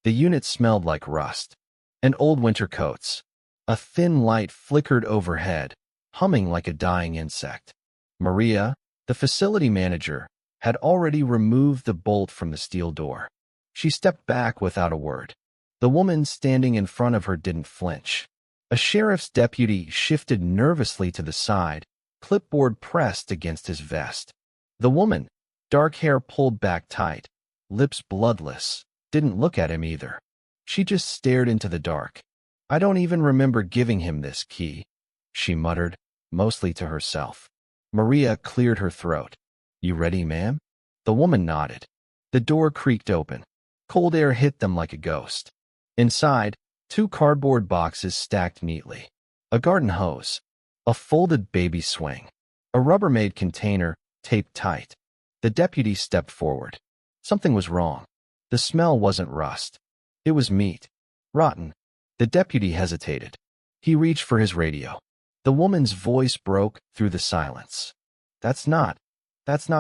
The unit smelled like rust and old winter coats. A thin light flickered overhead, humming like a dying insect. Maria, the facility manager, had already removed the bolt from the steel door. She stepped back without a word. The woman standing in front of her didn't flinch. A sheriff's deputy shifted nervously to the side, clipboard pressed against his vest. The woman, dark hair pulled back tight, lips bloodless, didn't look at him either. She just stared into the dark. "I don't even remember giving him this key," she muttered, mostly to herself. Maria cleared her throat. "You ready, ma'am?" The woman nodded. The door creaked open. Cold air hit them like a ghost. Inside, 2 cardboard boxes stacked neatly. A garden hose. A folded baby swing. A Rubbermaid container taped tight. The deputy stepped forward. Something was wrong. The smell wasn't rust. It was meat. Rotten. The deputy hesitated. He reached for his radio. The woman's voice broke through the silence. That's not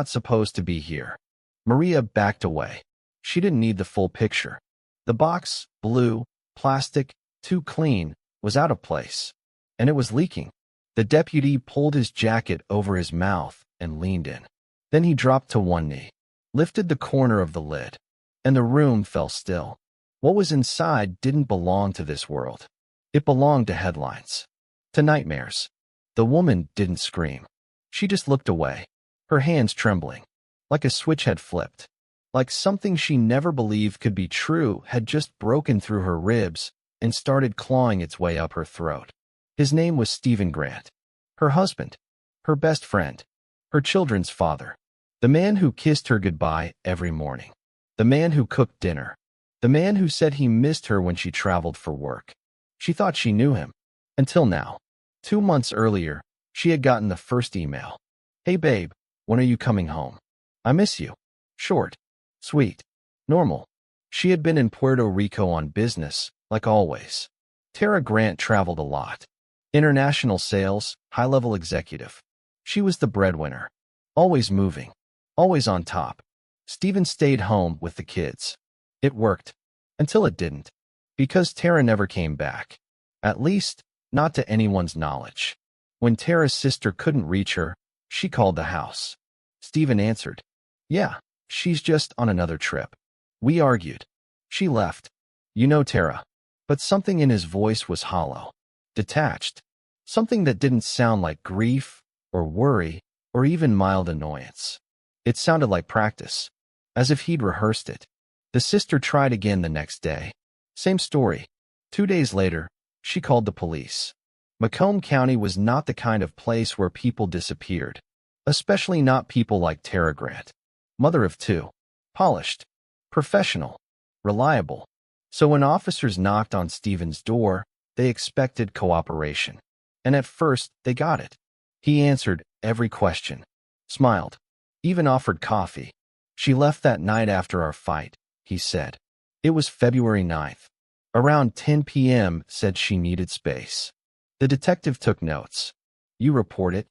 supposed to be here." Maria backed away. She didn't need the full picture. The box, blue, plastic, too clean, was out of place. And it was leaking. The deputy pulled his jacket over his mouth and leaned in. Then he dropped to one knee, lifted the corner of the lid, and the room fell still. What was inside didn't belong to this world. It belonged to headlines, to nightmares. The woman didn't scream. She just looked away, her hands trembling, like a switch had flipped, like something she never believed could be true had just broken through her ribs and started clawing its way up her throat. His name was Stephen Grant, her husband, her best friend, her children's father, the man who kissed her goodbye every morning, the man who cooked dinner, the man who said he missed her when she traveled for work. She thought she knew him. Until now. 2 months earlier, she had gotten the first email. "Hey babe, when are you coming home? I miss you." Short, sweet, normal. She had been in Puerto Rico on business, like always. Tara Grant traveled a lot. International sales, high-level executive. She was the breadwinner. Always moving. Always on top. Stephen stayed home with the kids. It worked. Until it didn't. Because Tara never came back. At least, not to anyone's knowledge. When Tara's sister couldn't reach her, she called the house. Stephen answered. "Yeah, she's just on another trip." We argued. She left. You know Tara. But something in his voice was hollow. Detached. Something that didn't sound like grief, or worry, or even mild annoyance. It sounded like practice. As if he'd rehearsed it. The sister tried again the next day. Same story. 2 days later, she called the police. Macomb County was not the kind of place where people disappeared. Especially not people like Tara Grant. Mother of 2. Polished. Professional. Reliable. So when officers knocked on Stephen's door, they expected cooperation. And at first, they got it. He answered every question. Smiled. Even offered coffee. "She left that night after our fight," he said. It was February 9th. Around 10 p.m. said she needed space. The detective took notes. "You report it?"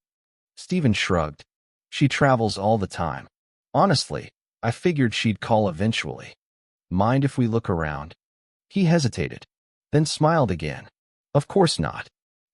Stephen shrugged. "She travels all the time. Honestly, I figured she'd call eventually. Mind if we look around?" He hesitated, then smiled again. Of course not.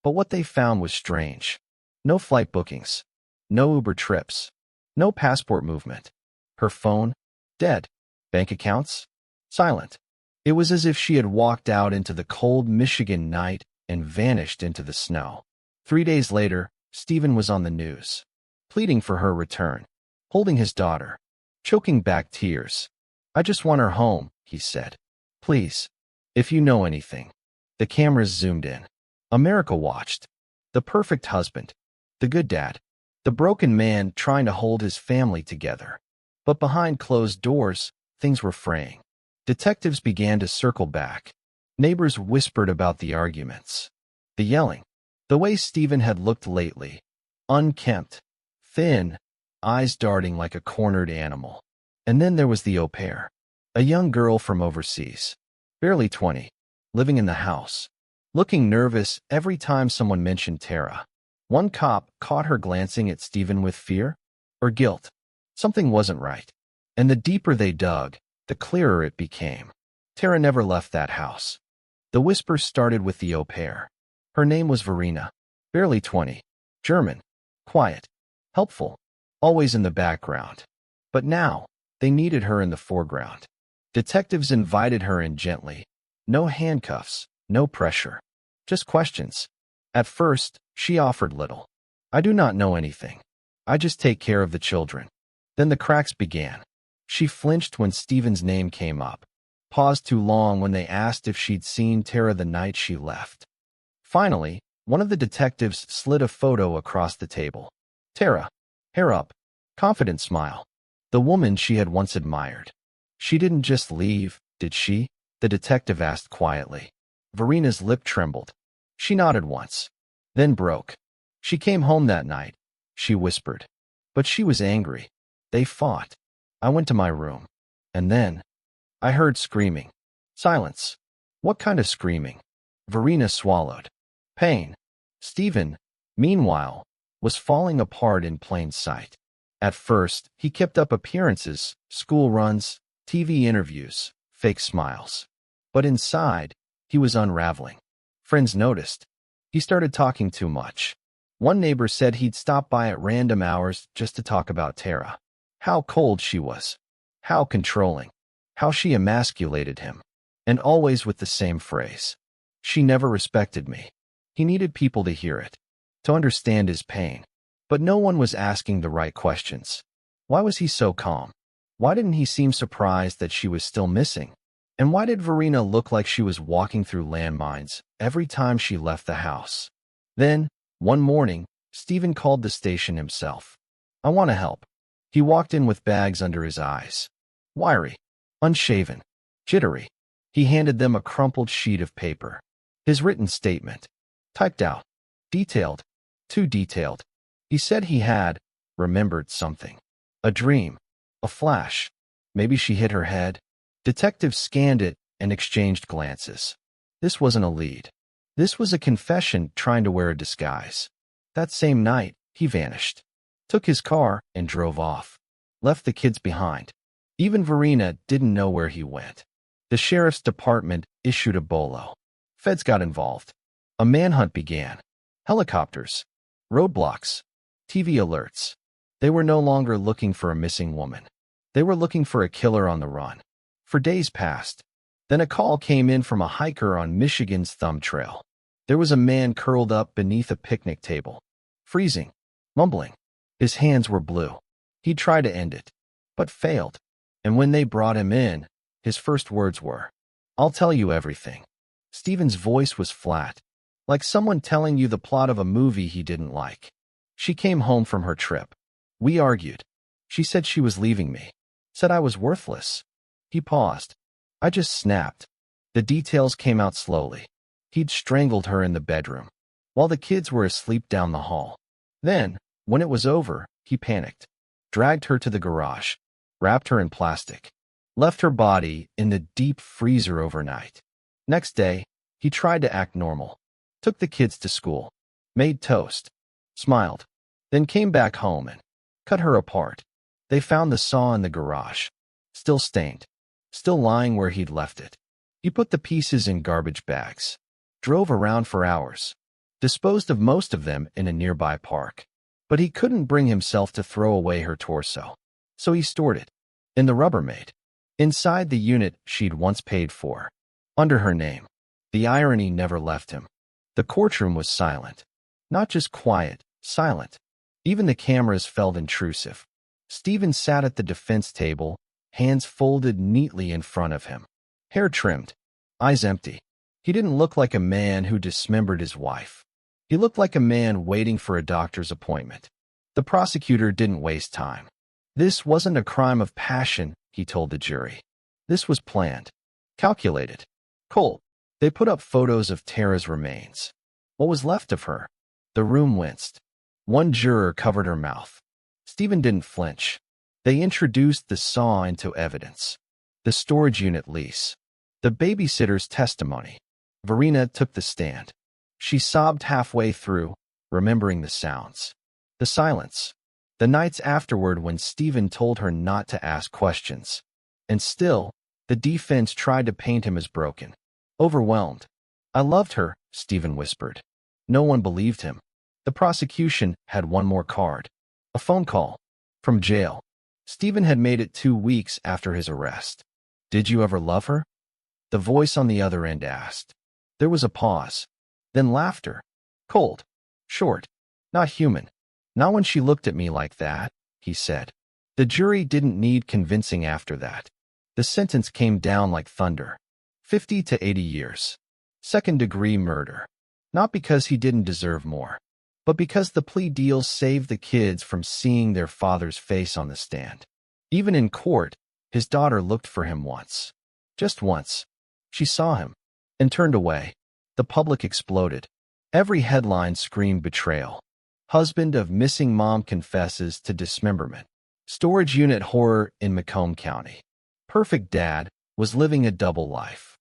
But what they found was strange. No flight bookings. No Uber trips. No passport movement. Her phone? Dead. Bank accounts? Silent. It was as if she had walked out into the cold Michigan night and vanished into the snow. 3 days later, Stephen was on the news, pleading for her return, holding his daughter, choking back tears. "I just want her home," he said. "Please, if you know anything." The cameras zoomed in. America watched. The perfect husband. The good dad. The broken man trying to hold his family together. But behind closed doors, things were fraying. Detectives began to circle back. Neighbors whispered about the arguments. The yelling. The way Stephen had looked lately. Unkempt. Thin. Eyes darting like a cornered animal. And then there was the au pair. A young girl from overseas. Barely 20. Living in the house. Looking nervous every time someone mentioned Tara. One cop caught her glancing at Stephen with fear or guilt. Something wasn't right. And the deeper they dug, the clearer it became. Tara never left that house. The whispers started with the au pair. Her name was Verena, barely 20, German, quiet, helpful, always in the background. But now, they needed her in the foreground. Detectives invited her in gently. No handcuffs, no pressure. Just questions. At first, she offered little. I do not know anything. I just take care of the children. Then the cracks began. She flinched when Stephen's name came up, paused too long when they asked if she'd seen Tara the night she left. Finally, one of the detectives slid a photo across the table. Tara, hair up, confident smile. The woman she had once admired. She didn't just leave, did she? The detective asked quietly. Verena's lip trembled. She nodded once, then broke. She came home that night, she whispered. But she was angry. They fought. I went to my room. And then, I heard screaming. Silence. What kind of screaming? Verena swallowed. Pain. Stephen, meanwhile, was falling apart in plain sight. At first, he kept up appearances, school runs, TV interviews, fake smiles. But inside, he was unraveling. Friends noticed. He started talking too much. One neighbor said he'd stop by at random hours just to talk about Tara. How cold she was. How controlling. How she emasculated him. And always with the same phrase. She never respected me. He needed people to hear it, to understand his pain. But no one was asking the right questions. Why was he so calm? Why didn't he seem surprised that she was still missing? And why did Verena look like she was walking through landmines every time she left the house? Then, one morning, Stephen called the station himself. I want to help. He walked in with bags under his eyes. Wiry, unshaven, jittery. He handed them a crumpled sheet of paper. His written statement. Typed out. Detailed. Too detailed. He said he had remembered something. A dream. A flash. Maybe she hit her head. Detectives scanned it and exchanged glances. This wasn't a lead. This was a confession trying to wear a disguise. That same night, he vanished. Took his car and drove off. Left the kids behind. Even Verena didn't know where he went. The sheriff's department issued a bolo. Feds got involved. A manhunt began. Helicopters. Roadblocks. TV alerts. They were no longer looking for a missing woman. They were looking for a killer on the run. For days passed. Then a call came in from a hiker on Michigan's Thumb Trail. There was a man curled up beneath a picnic table. Freezing. Mumbling. His hands were blue. He tried to end it, but failed. And when they brought him in, his first words were, I'll tell you everything. Stephen's voice was flat, like someone telling you the plot of a movie he didn't like. She came home from her trip. We argued. She said she was leaving me. Said I was worthless. He paused. I just snapped. The details came out slowly. He'd strangled her in the bedroom, while the kids were asleep down the hall. Then, when it was over, he panicked. Dragged her to the garage. Wrapped her in plastic. Left her body in the deep freezer overnight. Next day, he tried to act normal. Took the kids to school. Made toast. Smiled. Then came back home and cut her apart. They found the saw in the garage. Still stained. Still lying where he'd left it. He put the pieces in garbage bags. Drove around for hours. Disposed of most of them in a nearby park. But he couldn't bring himself to throw away her torso. So he stored it. In the Rubbermaid. Inside the unit she'd once paid for. Under her name. The irony never left him. The courtroom was silent. Not just quiet, silent. Even the cameras felt intrusive. Stephen sat at the defense table, hands folded neatly in front of him. Hair trimmed. Eyes empty. He didn't look like a man who dismembered his wife. He looked like a man waiting for a doctor's appointment. The prosecutor didn't waste time. This wasn't a crime of passion, he told the jury. This was planned. Calculated. Cold. They put up photos of Tara's remains. What was left of her? The room winced. One juror covered her mouth. Stephen didn't flinch. They introduced the saw into evidence. The storage unit lease. The babysitter's testimony. Verena took the stand. She sobbed halfway through, remembering the sounds. The silence. The nights afterward when Stephen told her not to ask questions. And still, The defense tried to paint him as broken, overwhelmed. "I loved her," Stephen whispered. No one believed him. The prosecution had one more card. A phone call. From jail. Stephen had made it 2 weeks after his arrest. "Did you ever love her?" The voice on the other end asked. There was a pause. Then laughter. Cold. Short. Not human. "Not when she looked at me like that," he said. The jury didn't need convincing after that. The sentence came down like thunder. 50 to 80 years. Second-degree murder. Not because he didn't deserve more, but because the plea deal saved the kids from seeing their father's face on the stand. Even in court, his daughter looked for him once. Just once. She saw him and turned away. The public exploded. Every headline screamed betrayal. Husband of missing mom confesses to dismemberment. Storage unit horror in Macomb County. Perfect dad was living a double life.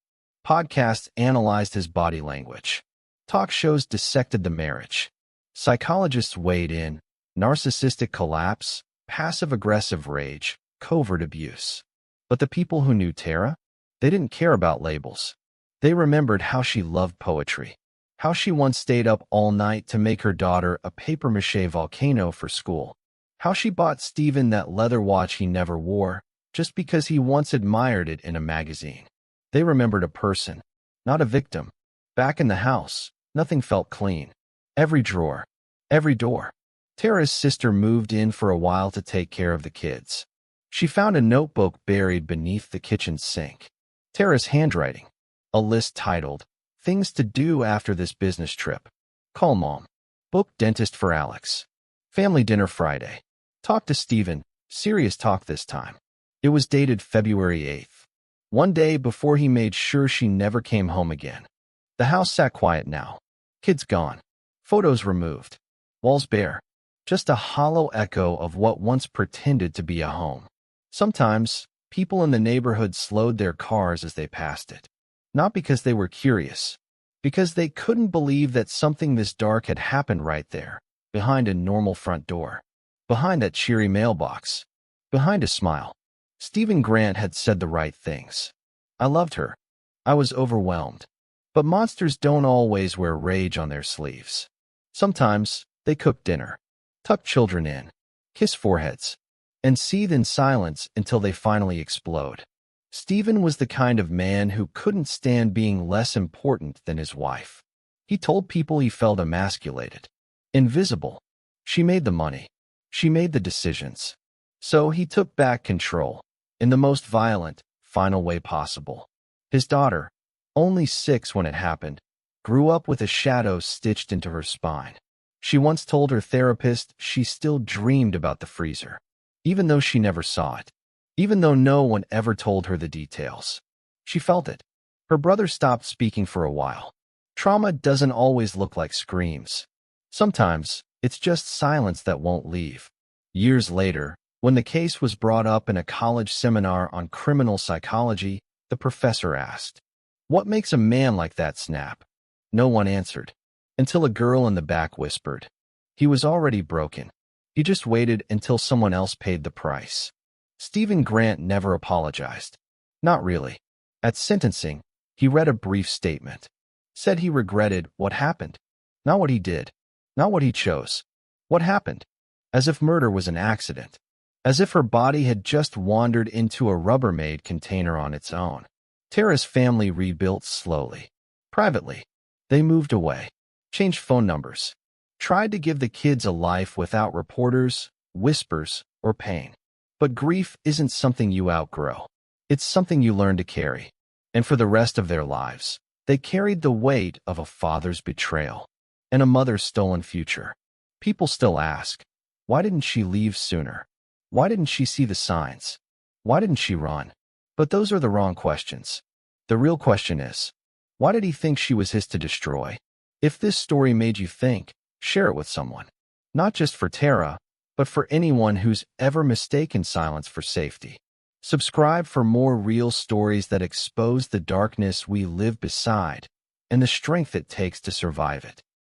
Podcasts analyzed his body language. Talk shows dissected the marriage. Psychologists weighed in. Narcissistic collapse, passive-aggressive rage, covert abuse. But the people who knew Tara, they didn't care about labels. They remembered how she loved poetry. How she once stayed up all night to make her daughter a papier-mâché volcano for school. How she bought Stephen that leather watch he never wore, just because he once admired it in a magazine. They remembered a person, not a victim. Back in the house, nothing felt clean. Every drawer, every door. Tara's sister moved in for a while to take care of the kids. She found a notebook buried beneath the kitchen sink. Tara's handwriting. A list titled, "Things to do after this business trip." Call mom. Book dentist for Alex. Family dinner Friday. Talk to Stephen. Serious talk this time. It was dated February 8th. One day before he made sure she never came home again. The house sat quiet now. Kids gone. Photos removed. Walls bare. Just a hollow echo of what once pretended to be a home. Sometimes, people in the neighborhood slowed their cars as they passed it. Not because they were curious, because they couldn't believe that something this dark had happened right there, behind a normal front door, behind that cheery mailbox, behind a smile. Stephen Grant had said the right things. I loved her. I was overwhelmed. But monsters don't always wear rage on their sleeves. Sometimes, they cook dinner, tuck children in, kiss foreheads, and seethe in silence until they finally explode. Stephen was the kind of man who couldn't stand being less important than his wife. He told people he felt emasculated, invisible. She made the money. She made the decisions. So he took back control, in the most violent, final way possible. His daughter, only 6 when it happened, grew up with a shadow stitched into her spine. She once told her therapist she still dreamed about the freezer, even though she never saw it, even though no one ever told her the details. She felt it. Her brother stopped speaking for a while. Trauma doesn't always look like screams. Sometimes, it's just silence that won't leave. Years later, when the case was brought up in a college seminar on criminal psychology, the professor asked, "What makes a man like that snap?" No one answered, until a girl in the back whispered, "He was already broken. He just waited until someone else paid the price." Stephen Grant never apologized. Not really. At sentencing, he read a brief statement. Said he regretted what happened. Not what he did. Not what he chose. What happened. As if murder was an accident. As if her body had just wandered into a Rubbermaid container on its own. Tara's family rebuilt slowly. Privately. They moved away. Changed phone numbers. Tried to give the kids a life without reporters, whispers, or pain. But grief isn't something you outgrow. It's something you learn to carry. And for the rest of their lives, they carried the weight of a father's betrayal and a mother's stolen future. People still ask, why didn't she leave sooner? Why didn't she see the signs? Why didn't she run? But those are the wrong questions. The real question is, why did he think she was his to destroy? If this story made you think, share it with someone. Not just for Tara, but for anyone who's ever mistaken silence for safety. Subscribe for more real stories that expose the darkness we live beside and the strength it takes to survive it.